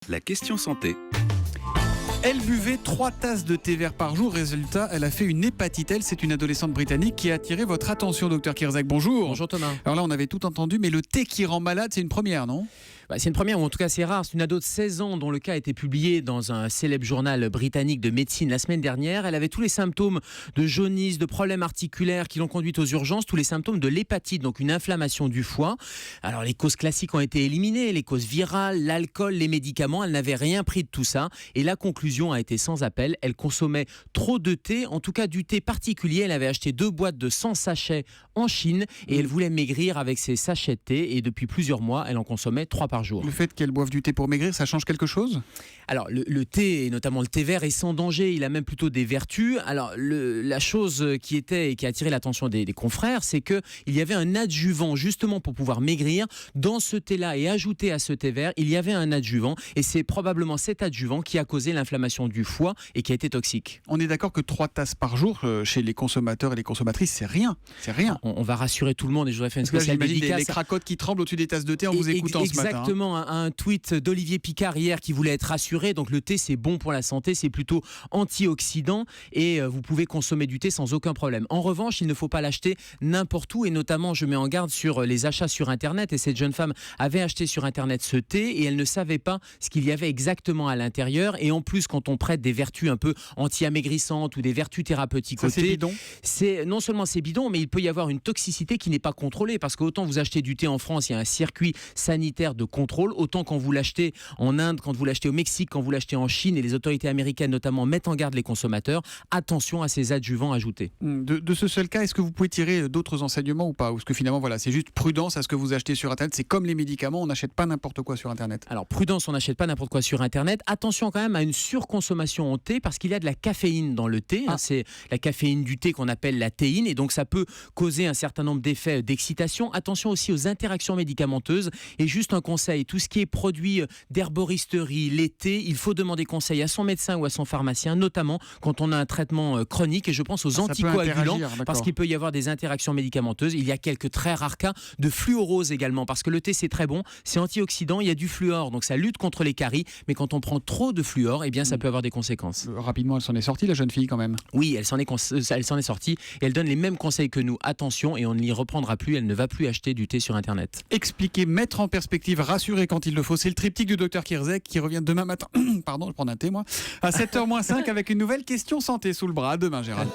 la question santé. Elle buvait 3 tasses de thé vert par jour. Résultat, elle a fait une hépatite. Elle, c'est une adolescente britannique qui a attiré votre attention, docteur Kirzac. Bonjour. Bonjour Thomas. Alors là, on avait tout entendu, mais le thé qui rend malade, c'est une première, non ? C'est une première, ou en tout cas c'est rare. C'est une ado de 16 ans dont le cas a été publié dans un célèbre journal britannique de médecine la semaine dernière. Elle avait tous les symptômes de jaunisse, de problèmes articulaires qui l'ont conduite aux urgences, tous les symptômes de l'hépatite, donc une inflammation du foie. Alors les causes classiques ont été éliminées, les causes virales, l'alcool, les médicaments. Elle n'avait rien pris de tout ça. Et la conclusion a été sans appel. Elle consommait trop de thé, en tout cas du thé particulier. Elle avait acheté 2 boîtes de 100 sachets en Chine et elle voulait maigrir avec ces sachets de thé. Et depuis plusieurs mois, elle en consommait 3 par jour. Le fait qu'elle boive du thé pour maigrir, ça change quelque chose ? Alors le thé, et notamment le thé vert, est sans danger, il a même plutôt des vertus. Alors la chose qui était et qui a attiré l'attention des confrères, c'est qu'il y avait un adjuvant justement pour pouvoir maigrir dans ce thé-là, et ajouté à ce thé vert, il y avait un adjuvant, et c'est probablement cet adjuvant qui a causé l'inflammation du foie et qui a été toxique. On est d'accord que 3 tasses par jour, chez les consommateurs et les consommatrices, c'est rien. C'est rien. On va rassurer tout le monde, et je voudrais faire une Parce que là, spéciale j'imagine dédicace. les cracottes qui tremblent au-dessus des tasses de thé en vous écoutant ce matin. Exactement, un tweet d'Olivier Picard hier qui voulait être rassuré. Donc le thé, c'est bon pour la santé, c'est plutôt antioxydant et vous pouvez consommer du thé sans aucun problème. En revanche, il ne faut pas l'acheter n'importe où, et notamment je mets en garde sur les achats sur Internet. Et cette jeune femme avait acheté sur Internet ce thé et elle ne savait pas ce qu'il y avait exactement à l'intérieur. Et en plus, quand on prête des vertus un peu anti-amaigrissantes ou des vertus thérapeutiques au c'est thé, bidon. non seulement c'est bidon, mais il peut y avoir une toxicité qui n'est pas contrôlée, parce qu'autant vous achetez du thé en France, il y a un circuit sanitaire de contrôle, autant quand vous l'achetez en Inde, quand vous l'achetez au Mexique, quand vous l'achetez en Chine, et les autorités américaines notamment mettent en garde les consommateurs, attention à ces adjuvants ajoutés. De ce seul cas, est-ce que vous pouvez tirer d'autres enseignements ou pas ? Ou est-ce que finalement, voilà, c'est juste prudence à ce que vous achetez sur Internet ? C'est comme les médicaments, on n'achète pas n'importe quoi sur Internet. Alors prudence, on n'achète pas n'importe quoi sur Internet. Attention quand même à une surconsommation en thé, parce qu'il y a de la caféine dans le thé. C'est la caféine du thé qu'on appelle la théine, et donc ça peut causer un certain nombre d'effets d'excitation. Attention aussi aux interactions médicamenteuses. Et juste un conseil, tout ce qui est produit d'herboristerie, les thés, il faut demander conseil à son médecin ou à son pharmacien, notamment quand on a un traitement chronique, et je pense aux anticoagulants, parce qu'il peut y avoir des interactions médicamenteuses. Il y a quelques très rares cas de fluorose également, parce que le thé c'est très bon, c'est antioxydant, il y a du fluor, donc ça lutte contre les caries, mais quand on prend trop de fluor, eh bien ça peut avoir des conséquences. Rapidement, elle s'en est sortie, la jeune fille, quand même. Oui, elle s'en est sortie, et elle donne les mêmes conseils que nous. Attention, et on ne l'y reprendra plus, elle ne va plus acheter du thé sur Internet. Expliquer, mettre en perspective, rassurer quand il le faut. C'est le triptyque du docteur Kirzac qui revient demain matin. Pardon, je prends un thé, moi. À 7h-5 avec une nouvelle question santé sous le bras. À demain, Gérald.